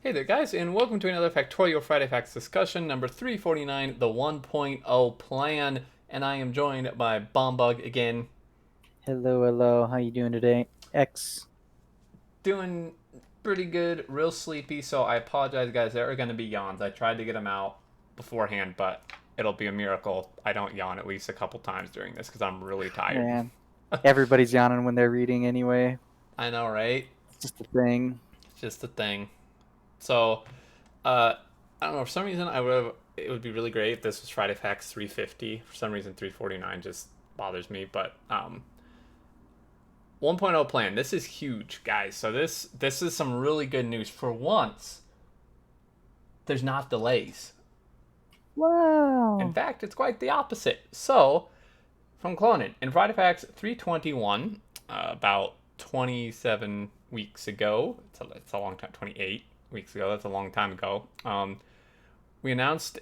Hey there, guys, and welcome to another Factorio Friday Facts discussion, number 349, the 1.0 plan. And I am joined by Bombug again, Hello, hello. How you doing today? X. doing pretty good, real sleepy, so I apologize, guys. There are going to be yawns. I tried to get them out beforehand, but it'll be a miracle I don't yawn at least a couple times during this because I'm really tired. Man, everybody's yawning when they're reading anyway. I know, right? It's just a thing. It's just a thing. So, uh, I don't know, for some reason, it would be really great if this was Friday Facts 350. For some reason, 349 just bothers me, but 1.0 plan. This is huge, guys. So this is some really good news. For once, there's not delays. In Wow. fact, it's quite the opposite. So, from Clonin, in Friday Facts 321, about 27 weeks ago, it's a long time, 28 weeks ago, that's a long time ago, we announced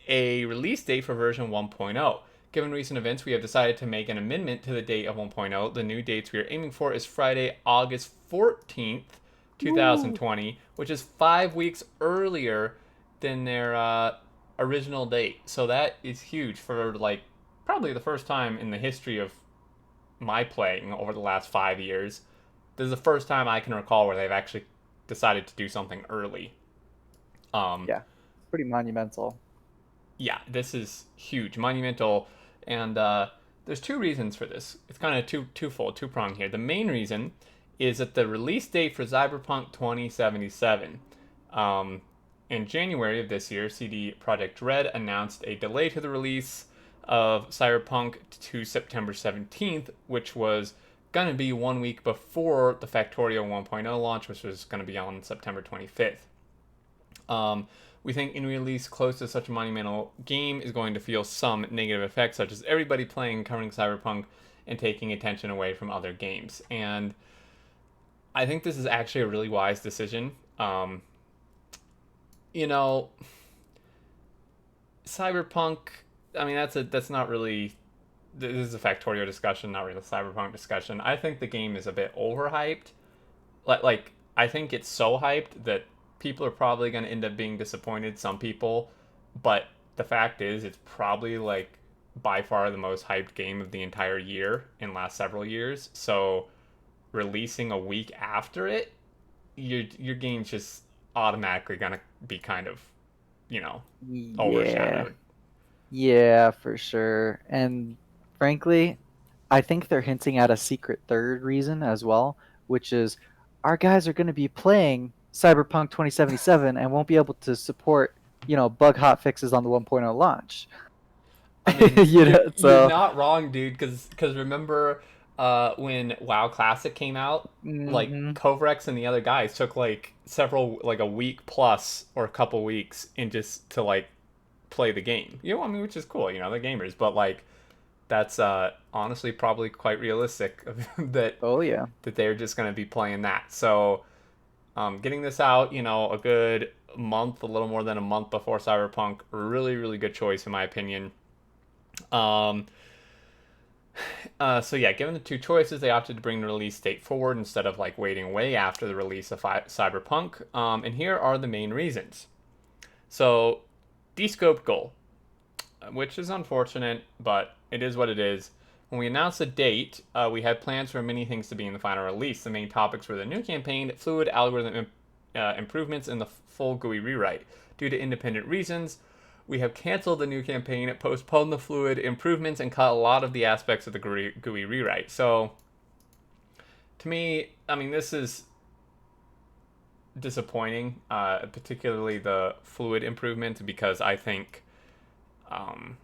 a release date for version 1.0. Given recent events, we have decided to make an amendment to the date of 1.0. The new dates we are aiming for is Friday, August 14th, Woo. 2020, which is 5 weeks earlier than their original date. So that is huge for like probably the first time in the history of my playing over the last 5 years. This is the first time I can recall where they've actually decided to do something early. Um, Yeah, pretty monumental. yeah, this is huge, monumental, and there's two reasons for this. It's kind of twofold, two prong here. The main reason is that the release date for Cyberpunk 2077. Um, in January of this year, CD Projekt Red announced a delay to the release of Cyberpunk to September 17th, which was going to be 1 week before the Factorio 1.0 launch, which was going to be on September 25th. Um, we think any release close to such a monumental game is going to feel some negative effects, such as everybody playing current Cyberpunk and taking attention away from other games. And I think this is actually a really wise decision. You know, Cyberpunk. I mean, that's not really. This is a Factorio discussion, not really a Cyberpunk discussion. I think the game is a bit overhyped. Like I think it's so hyped that people are probably going to end up being disappointed. Some people, but the fact is, it's probably like by far the most hyped game of the entire year in last several years. So releasing a week after it, your game's just automatically going to be kind of Yeah, overshadowed. yeah, for sure. And frankly, I think they're hinting at a secret third reason as well, which is our guys are going to be playing Cyberpunk 2077 and won't be able to support, bug hot fixes on the 1.0 launch. I mean, You know, you're so not wrong, dude. Because remember, when WoW Classic came out, like mhm. Kovrex and the other guys took like several, like a week plus or a couple weeks, in just to like play the game. I mean, which is cool. They're gamers, but like that's honestly probably quite realistic that Oh yeah. they're just gonna be playing that. So, getting this out, a good month, a little more than a month before Cyberpunk, really, really good choice in my opinion. Um, so yeah, given the two choices, they opted to bring the release date forward instead of like waiting way after the release of Cyberpunk. And here are the main reasons. So, descoped goal, which is unfortunate, but it is what it is. When we announced the date, we had plans for many things to be in the final release. The main topics were the new campaign, fluid algorithm improvements, and the full GUI rewrite. Due to independent reasons, we have canceled the new campaign, postponed the fluid improvements, and cut a lot of the aspects of the GUI rewrite. So, to me, I mean, this is disappointing, particularly the fluid improvements, because um,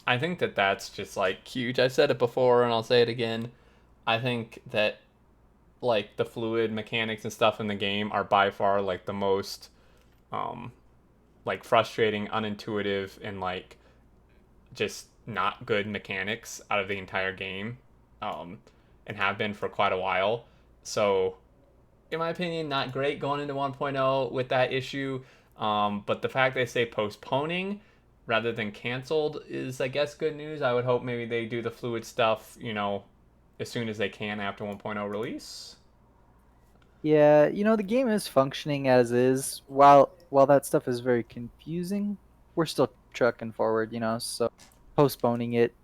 I think that that's just like huge. I said it before, and I'll say it again. I think that like the fluid mechanics and stuff in the game are by far like the most um, like frustrating, unintuitive, and like just not good mechanics out of the entire game, um, and have been for quite a while. So, in my opinion, not great going into 1.0 with that issue. But the fact they say postponing rather than canceled is, I guess, good news. I would hope maybe they do the fluid stuff, as soon as they can after 1.0 release. Yeah, the game is functioning as is. While that stuff is very confusing, we're still trucking forward, so postponing it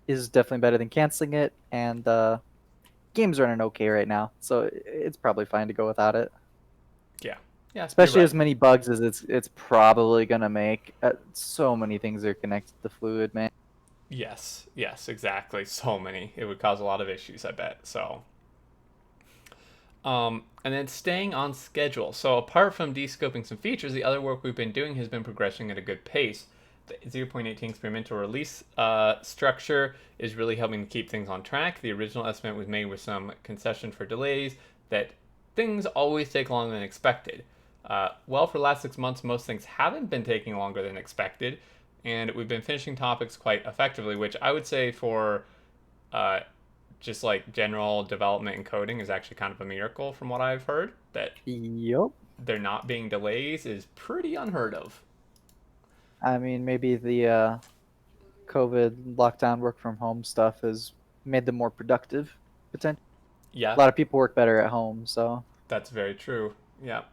is definitely better than canceling it, and game's running okay right now, so it's probably fine to go without it. Yeah, yeah, you're Especially right. as many bugs as it's probably gonna make. So many things are connected to Fluid, man. Yes, yes, exactly. So many. It would cause a lot of issues, I bet. So, and then staying on schedule. So apart from descoping some features, the other work we've been doing has been progressing at a good pace. The 0.18 experimental release structure is really helping to keep things on track. The original estimate was made with some concession for delays that things always take longer than expected. Well, for the last 6 months, most things haven't been taking longer than expected, and we've been finishing topics quite effectively, which I would say for uh, just like general development and coding is actually kind of a miracle from what I've heard. That Yup. there not being delays is pretty unheard of. I mean, maybe the COVID lockdown work from home stuff has made them more productive. Potentially, a Yeah, lot of people work better at home, so. that's very true. Yeah.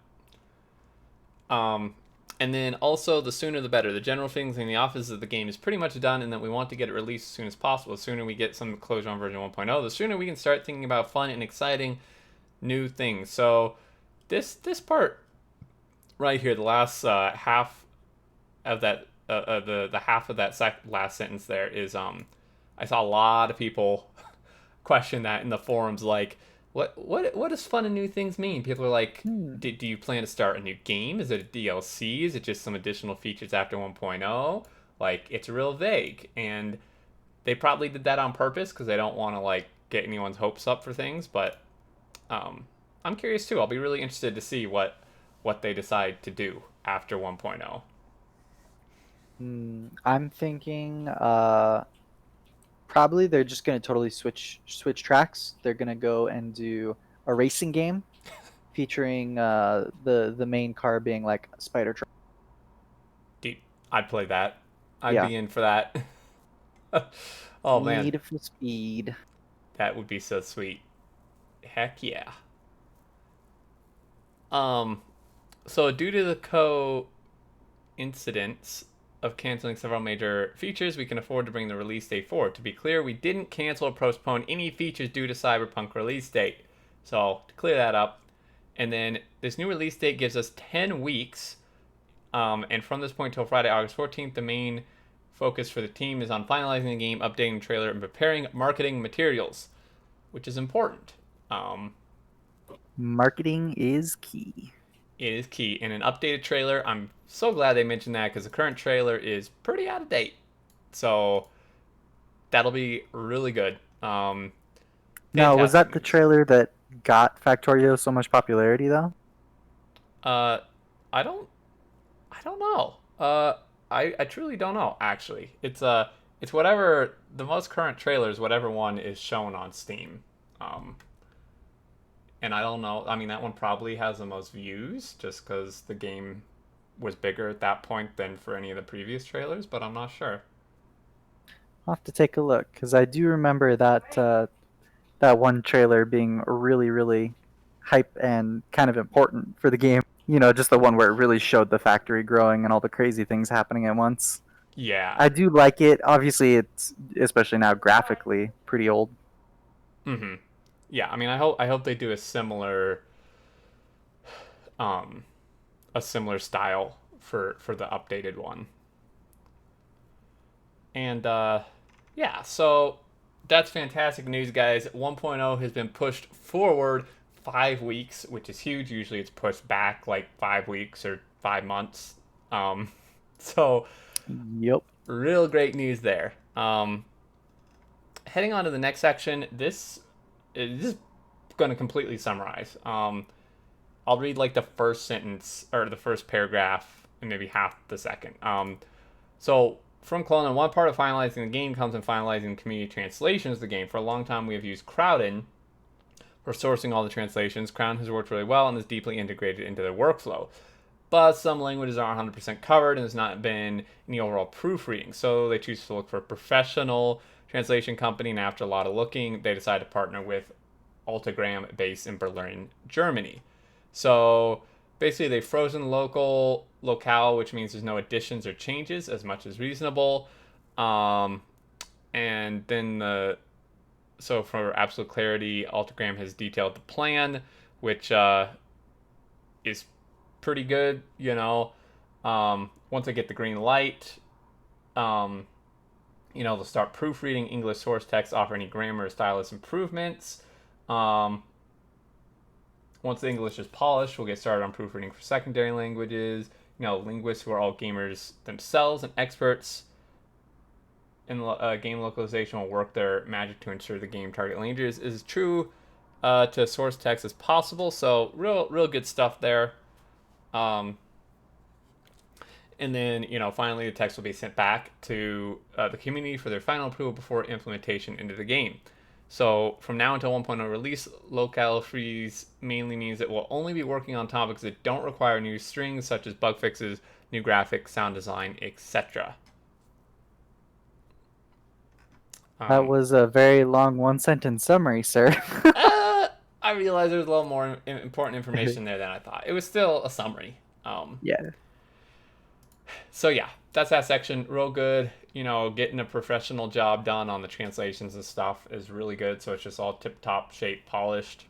Um, and then also, the sooner the better. The general things in the office of the game is pretty much done, and that we want to get it released as soon as possible. The sooner we get some closure on version 1.0, the sooner we can start thinking about fun and exciting new things. So, this part right here, the last half of that, the half of that last sentence there is I saw a lot of people question that in the forums, like, what does fun and new things mean? People are like, Hmm. do you plan to start a new game? Is it a DLC? Is it just some additional features after 1.0? Like, it's real vague, and they probably did that on purpose because they don't want to like get anyone's hopes up for things. But um, I'm curious too. I'll be really interested to see what they decide to do after 1.0. I'm thinking probably they're just gonna totally switch tracks. They're gonna go and do a racing game featuring the main car being like a spider truck. Dude, I'd play that. I'd Yeah, be in for that. Oh man, Need for Speed. that would be so sweet. Heck yeah. So due to the coincidence of canceling several major features, we can afford to bring the release date forward. To be clear, we didn't cancel or postpone any features due to Cyberpunk release date. So to clear that up, and then this new release date gives us 10 weeks. And from this point till Friday, August 14th, the main focus for the team is on finalizing the game, updating the trailer, and preparing marketing materials, which is important. Um, Marketing is key. it is key. In an updated trailer, I'm so glad they mentioned that because the current trailer is pretty out of date. So that'll be really good. Now, was Fantastic that the news. trailer that got Factorio so much popularity, though? Uh, I don't, I don't know. I truly don't know. Actually, it's whatever the most current trailer is. Whatever one is shown on Steam. Um, and I don't know. I mean, that one probably has the most views just because the game was bigger at that point than for any of the previous trailers. But I'm not sure. I'll have to take a look because I do remember that one trailer being really, really hype and kind of important for the game. Just the one where it really showed the factory growing and all the crazy things happening at once. Yeah. I do like it. Obviously, it's especially now graphically pretty old. Mm-hmm. Yeah. I mean, I hope they do um a similar style for the updated one. And yeah, so that's fantastic news, guys. 1.0 has been pushed forward 5 weeks, which is huge. Usually it's pushed back like 5 weeks or 5 months. Um, so Yep. real great news there. Heading on to the next section, this is going to completely summarize. I'll read like the first sentence or the first paragraph and maybe half the second. So from Clone, one part of finalizing the game comes in finalizing community translations of the game. For a long time, we have used Crowdin for sourcing all the translations. Crown has worked really well and is deeply integrated into their workflow. But some languages aren't 100% covered and there's not been any overall proofreading. So they choose to look for a professional translation company, and after a lot of looking, they decide to partner with Altagram based in Berlin, Germany. So basically, they've frozen locale, which means there's no additions or changes as much as reasonable. Um, and then so for absolute clarity, Altagram has detailed the plan, which is pretty good. Once I get the green light, um, they'll start proofreading English source text, offer any grammar or stylus improvements. Um, Once the English is polished, we'll get started on proofreading for secondary languages. Linguists who are all gamers themselves and experts in game localization will work their magic to ensure the game target languages is true to source text as possible. So real good stuff there. Um, and then finally the text will be sent back to the community for their final approval before implementation into the game. So from now until 1.0 release, locale freeze mainly means it will only be working on topics that don't require new strings, such as bug fixes, new graphics, sound design, etc. That Um, was a very long one-sentence summary, sir. I realized there was a little more important information there than I thought. It was still a summary. Yeah. So yeah, that's that section. Real good. Getting a professional job done on the translations and stuff is really good. So it's just all tip top shape, polished.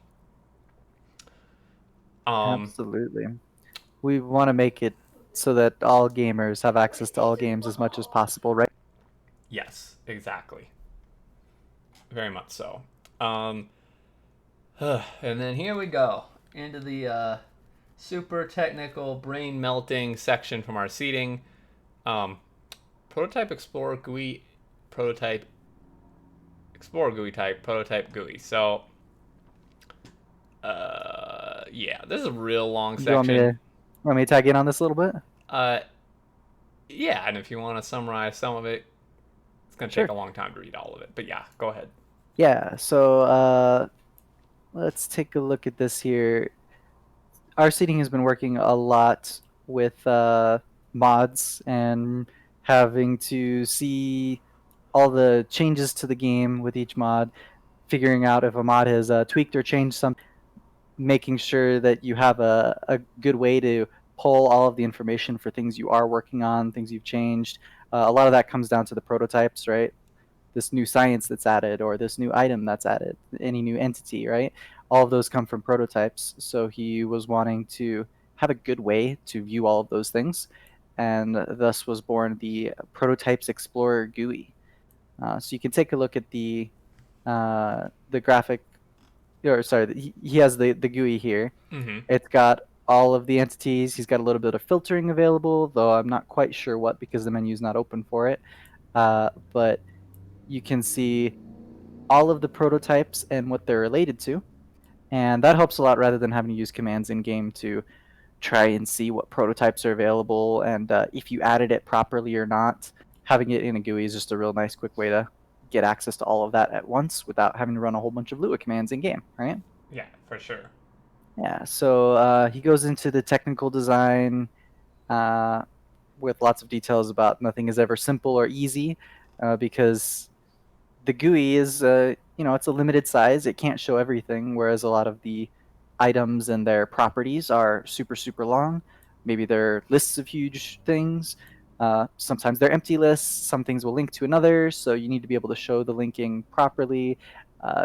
Um, Absolutely. We want to make it so that all gamers have access to all games as much as possible, right? yes, exactly. Very much so. Um, and then here we go into the super technical, brain melting section from our seating. Um, prototype Explorer Gui, prototype Explorer Gui type, prototype Gui. So, yeah, this is a real long You want me section. to tag in on this a little bit? Uh, yeah, and if you want to summarize some of it, it's gonna take Sure. a long time to read all of it. But yeah, go ahead. Yeah. So let's take a look at this here. Our seating has been working a lot with mods and having to see all the changes to the game with each mod, figuring out if a mod has tweaked or changed something, making sure that you have a good way to pull all of the information for things you are working on, things you've changed. A lot of that comes down to the prototypes, right? This new science that's added or this new item that's added, any new entity, right? All of those come from prototypes. So he was wanting to have a good way to view all of those things, and thus was born the Prototypes Explorer GUI. So you can take a look at the graphic, or sorry, he has the GUI here. Mm-hmm. It's got all of the entities. He's got a little bit of filtering available, though I'm not quite sure what because the menu's not open for it. But you can see all of the prototypes and what they're related to. And that helps a lot rather than having to use commands in game to try and see what prototypes are available and if you added it properly or not. Having it in a GUI is just a real nice, quick way to get access to all of that at once without having to run a whole bunch of Lua commands in game, right? Yeah, for sure. Yeah, so he goes into the technical design uh, with lots of details about nothing is ever simple or easy because the GUI is, it's a limited size. It can't show everything, whereas a lot of the items and their properties are super, super long. Maybe they're lists of huge things. Sometimes they're empty lists. Some things will link to another, so you need to be able to show the linking properly,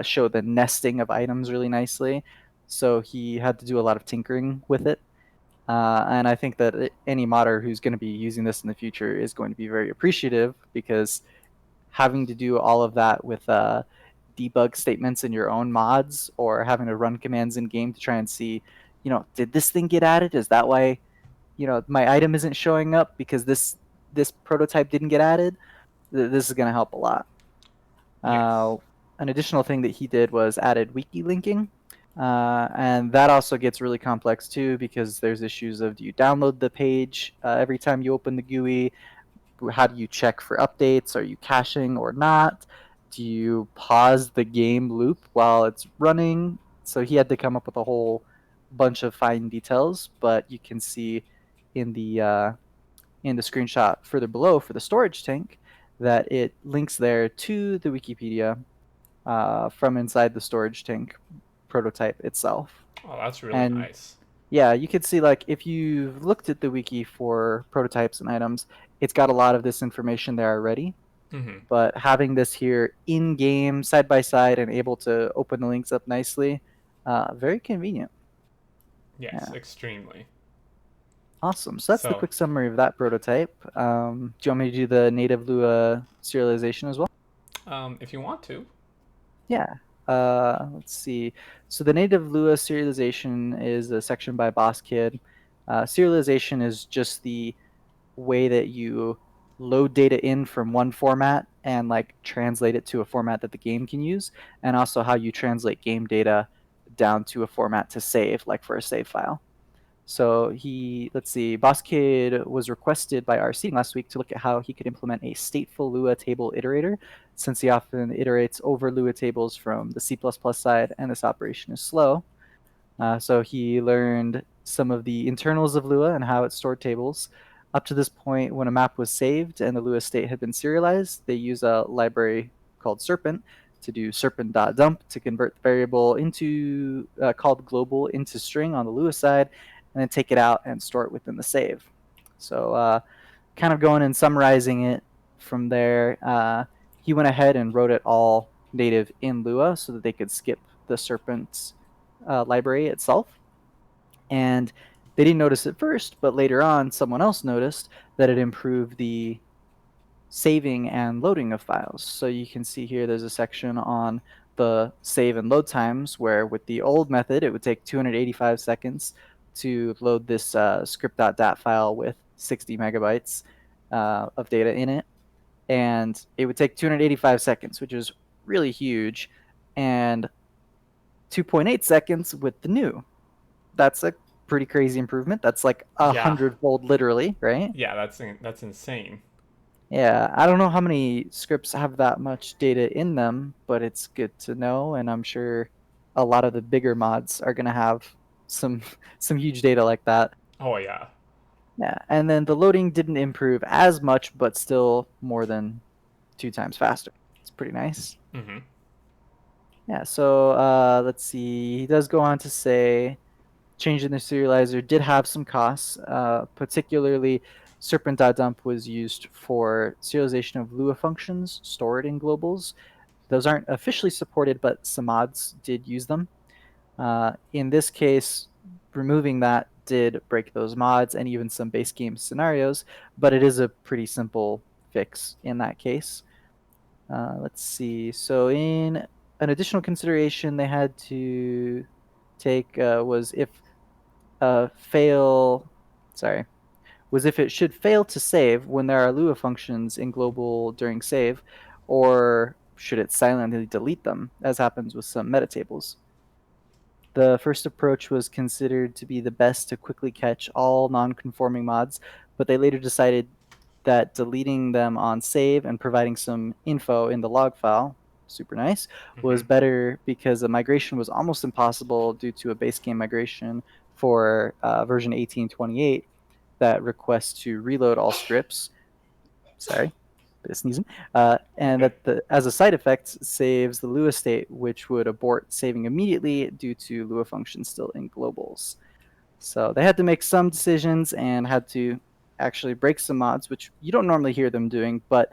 show the nesting of items really nicely. So he had to do a lot of tinkering with it. And I think that any modder who's going to be using this in the future is going to be very appreciative because having to do all of that with debug statements in your own mods or having to run commands in game to try and see, did this thing get added? Is that why, my item isn't showing up because this prototype didn't get added? This is going to help a lot. Yes. Uh, an additional thing that he did was added wiki linking. And that also gets really complex too because there's issues of do you download the page every time you open the GUI? How do you check for updates? Are you caching or not? Do you pause the game loop while it's running? So he had to come up with a whole bunch of fine details, but you can see in the screenshot further below for the storage tank that it links there to the Wikipedia from inside the storage tank. prototype itself. Oh, that's really And nice. yeah, you could see like if you've looked at the wiki for prototypes and items, it's got a lot of this information there already. Mm-hmm. But having this here in game, side by side, and able to open the links up nicely, very convenient. Yes, Yeah, extremely. awesome. So that's the So, quick summary of that prototype. Do you want me to do the native Lua serialization as well? if you want to. Yeah. Let's see. So the native Lua serialization is a section by Boss Kid. Serialization is just the way that you load data in from one format and like translate it to a format that the game can use, and also how you translate game data down to a format to save, like for a save file. So let's see, Boss Kid was requested by our seating last week to look at how he could implement a stateful Lua table iterator, since he often iterates over Lua tables from the C++ side, and this operation is slow. So he learned some of the internals of Lua and how it stored tables. Up to this point, when a map was saved and the Lua state had been serialized, they use a library called Serpent to do serpent.dump to convert the variable into called global into string on the Lua side, and then take it out and store it within the save. So kind of going and summarizing it from there, he went ahead and wrote it all native in Lua so that they could skip the Serpent library itself. And they didn't notice it first, but later on, someone else noticed that it improved the saving and loading of files. So you can see here there's a section on the save and load times where with the old method, it would take 285 seconds to load this script.dat file with 60 megabytes of data in it. And it would take 285 seconds, which is really huge, and 2.8 seconds with the new. That's a pretty crazy improvement. That's like a Yeah. hundredfold, literally, right? Yeah, that's insane. Yeah, I don't know how many scripts have that much data in them, but it's good to know, and I'm sure a lot of the bigger mods are gonna have some some huge data like that. Oh yeah. Yeah, and then the loading didn't improve as much, but still more than 2 times faster. It's pretty nice. Mm-hmm. Yeah, so let's see. He does go on to say changing the serializer did have some costs, particularly serpent.dump was used for serialization of Lua functions stored in globals. Those aren't officially supported, but some mods did use them. In this case, removing that did break those mods and even some base game scenarios, but it is a pretty simple fix in that case. Let's see. So, in an additional consideration they had to take was if fail, sorry, was if it should fail to save when there are Lua functions in global during save, or should it silently delete them, as happens with some metatables. The first approach was considered to be the best to quickly catch all non-conforming mods, but they later decided that deleting them on save and providing some info in the log file, super nice, Mm-hmm. was better because the migration was almost impossible due to a base game migration for version 1828 that requests to reload all scripts. Sorry, bit of sneezing. And Okay. that as a side effect saves the Lua state, which would abort saving immediately due to Lua functions still in globals. So they had to make some decisions and had to actually break some mods, which you don't normally hear them doing, but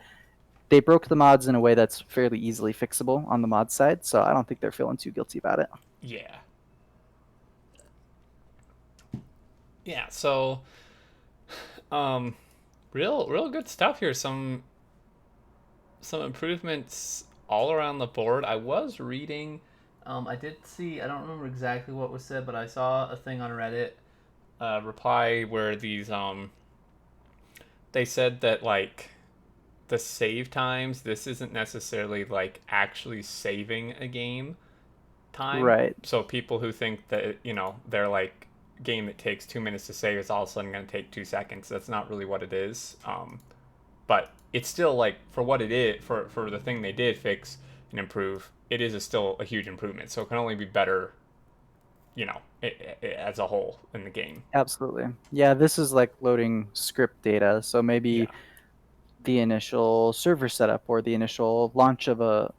they broke the mods in a way that's fairly easily fixable on the mod side. So I don't think they're feeling too guilty about it. Yeah. Yeah. So, um, real good stuff here. Some improvements all around the board. I was reading. I did see. I don't remember exactly what was said, but I saw a thing on Reddit reply where they said that like the save times. This isn't necessarily like actually saving a game time. Right. So people who think that they're like game that takes 2 minutes to save is all of a sudden going to take 2 seconds. That's not really what it is. But it's still like for what it is for the thing they did fix and improve. It is still a huge improvement. So it can only be better, as a whole in the game. Absolutely. Yeah, this is like loading script data. So Yeah. maybe the initial server setup or the initial launch of a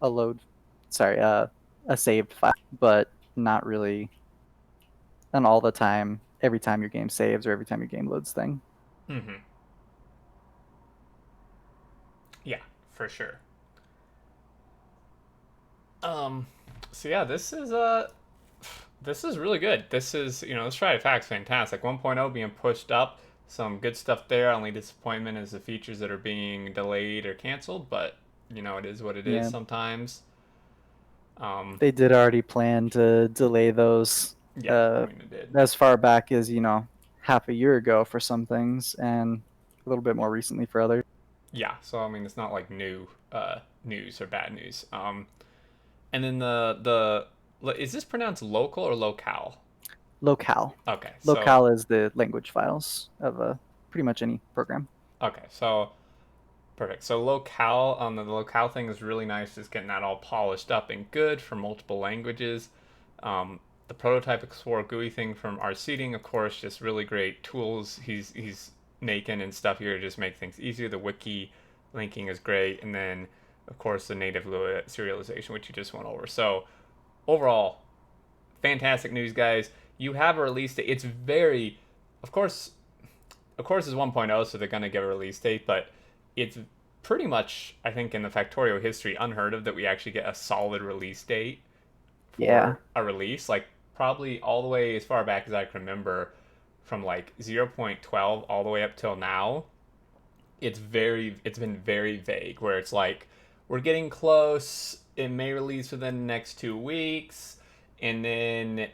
load, sorry, a saved file, but not really an all the time, every time your game saves or every time your game loads thing. Mm-hmm. Yeah, for sure. Um, so yeah, this is really good. This is, this Friday Fact's fantastic. 1.0 being pushed up, some good stuff there. Only disappointment is the features that are being delayed or canceled, but it is what it is Yeah, sometimes. they did already plan to delay those Yeah, I uh, mean it did. as far back as, half a year ago for some things and a little bit more recently for others. Yeah, so I mean it's not like new news or bad news. And then is this pronounced local or locale? Locale. Okay, so Locale is the language files of pretty much any program. okay, so perfect. So locale on the locale thing is really nice, just getting that all polished up and good for multiple languages. The prototype Explorer Gui thing from our seating, of course, just really great tools he's making and stuff here to just make things easier. The wiki linking is great, and then of course the native Lua serialization, which you just went over. So overall, fantastic news, guys. You have a release date. It's very, of course, it's 1.0, so they're going to give a release date, but it's pretty much, I think, in the Factorio history, unheard of that we actually get a solid release date Yeah. for a release. Like, probably all the way as far back as I can remember, from like 0.12 all the way up till now, it's been very vague, where it's like, we're getting close, it may release within the next 2 weeks, and then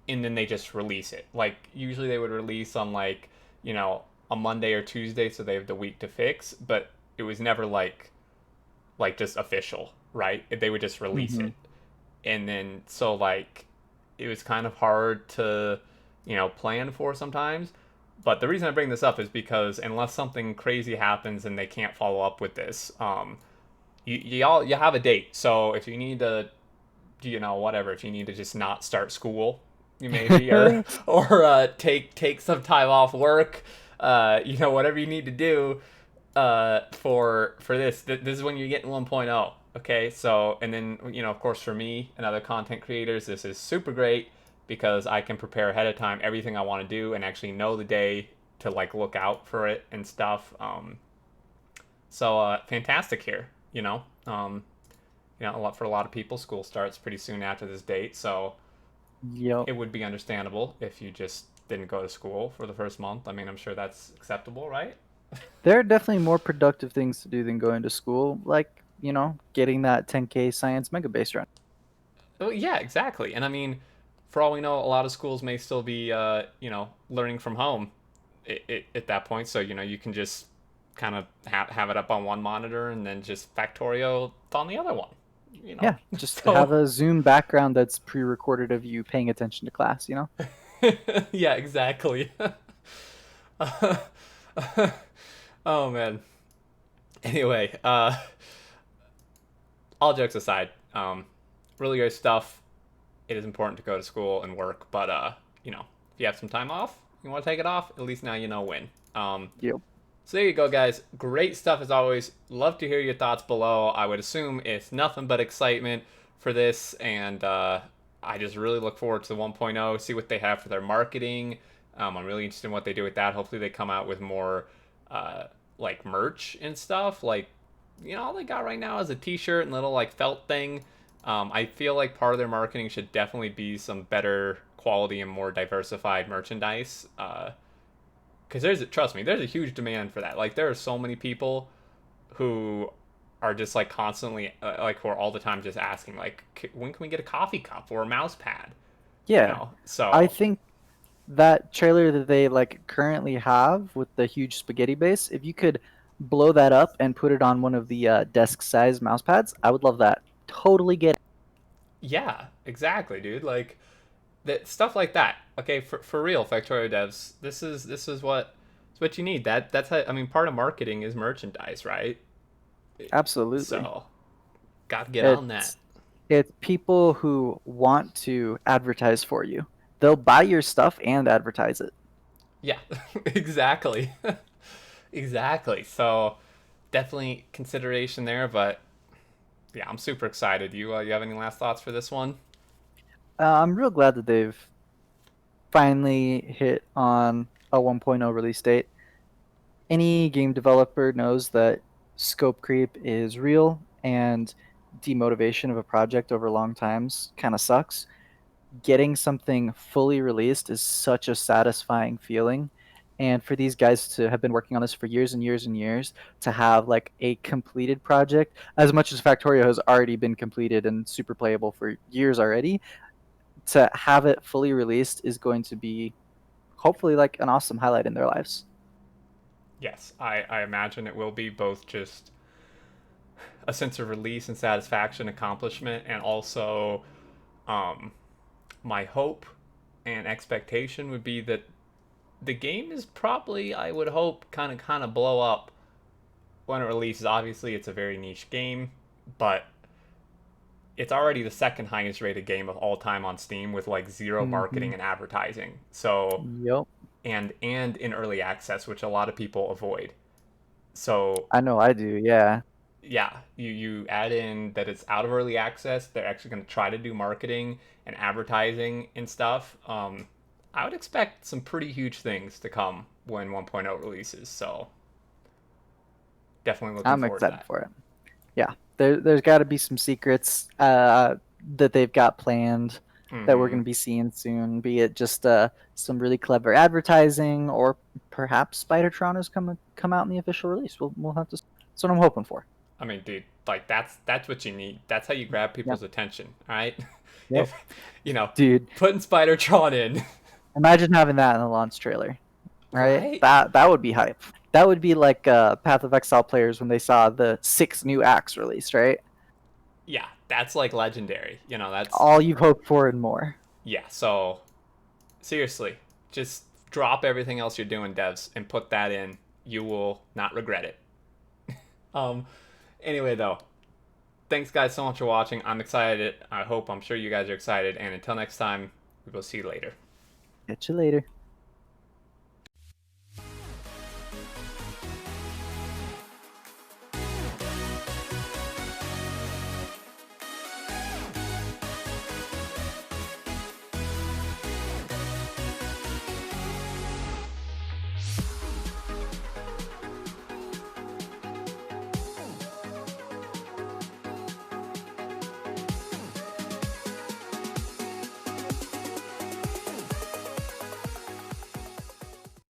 they just release it. Like usually they would release on like a Monday or Tuesday, so they have the week to fix. But it was never like just official, right? They would just release Hmm. it, and then so like it was kind of hard to plan for sometimes. But the reason I bring this up is because unless something crazy happens and they can't follow up with this, you have a date. So if you need to whatever, if you need to just not start school, you maybe, or take some time off work, whatever you need to do, for this. This is when you're getting 1.0. Okay, so and then of course for me and other content creators, this is super great because I can prepare ahead of time everything I want to do and actually know the day to like look out for it and stuff. So fantastic here. A lot for a lot of people, school starts pretty soon after this date, so Yep. it would be understandable if you just didn't go to school for the first month. I mean, I'm sure that's acceptable, right? There are definitely more productive things to do than going to school, like, getting that 10K science mega base run. Well, yeah, exactly. And I mean, for all we know, a lot of schools may still be, learning from home at that point. So you can just kind of have it up on one monitor and then just Factorio on the other one. Yeah, just have So a Zoom background that's pre-recorded of you paying attention to class. yeah, exactly. Oh man. Anyway, all jokes aside, really great stuff. It is important to go to school and work, but if you have some time off, you want to take it off. At least now you know when. Yep. So there you go, guys. Great stuff as always. Love to hear your thoughts below. I would assume it's nothing but excitement for this, and I just really look forward to the 1.0. See what they have for their marketing. I'm really interested in what they do with that. Hopefully, they come out with more like merch and stuff. Like all they got right now is a T-shirt and little like felt thing. I feel like part of their marketing should definitely be some better quality and more diversified merchandise. Because trust me, there's a huge demand for that. Like there are so many people who are just like constantly like who are all the time just asking like when can we get a coffee cup or a mouse pad, Yeah. I so think that trailer that they like currently have with the huge spaghetti base, if you could blow that up and put it on one of the desk size mouse pads, I would love that. Totally get it. yeah, exactly, dude. Like that stuff like that. Okay, for real, Factorio devs, this is what it's what you need. That's how, I mean, part of marketing is merchandise, right? Absolutely. So got to get on that. It's it's people who want to advertise for you. They'll buy your stuff and advertise it. Yeah, exactly. Exactly. So definitely consideration there, but Yeah, I'm super excited. You have any last thoughts for this one? I'm real glad that they've finally hit on a 1.0 release date. Any game developer knows that scope creep is real and demotivation of a project over long times kind of sucks. Getting something fully released is such a satisfying feeling. And for these guys to have been working on this for years and years and years, to have like a completed project, as much as Factorio has already been completed and super playable for years already, to have it fully released is going to be hopefully like an awesome highlight in their lives. Yes, I imagine it will be both just a sense of release and satisfaction, accomplishment, and also um, my hope and expectation would be that the game is probably, I would hope, kind of blow up when it releases. Obviously, it's a very niche game, but it's already the second highest rated game of all time on Steam with like zero Mm-hmm. marketing and advertising. So Yep. and in early access, which a lot of people avoid. So I know I do. Yeah. yeah, you add in that it's out of early access. They're actually going to try to do marketing and advertising and stuff. I would expect some pretty huge things to come when 1.0 releases. So definitely looking I'm forward to excited that. for it. Yeah. There's got to be some secrets that they've got planned that we're Mm-hmm. going to be seeing soon, be it just some really clever advertising or perhaps Spidertron has come out in the official release. We'll have to. That's what I'm hoping for. I mean, dude, like that's what you need. That's how you grab Yep. people's attention. All right, Yep. if you know, Dude, putting Spider-Tron in, imagine having that in the launch trailer, right? right? That would be hype. That would be like Path of Exile players when they saw the 6 new acts released, right? Yeah, that's like legendary. That's All you've hoped for and more. yeah. So seriously, just drop everything else you're doing, devs, and put that in. You will not regret it. Um. Anyway, though, thanks guys so much for watching. I'm excited. I'm sure you guys are excited. And until next time, we will see you later. Catch you later.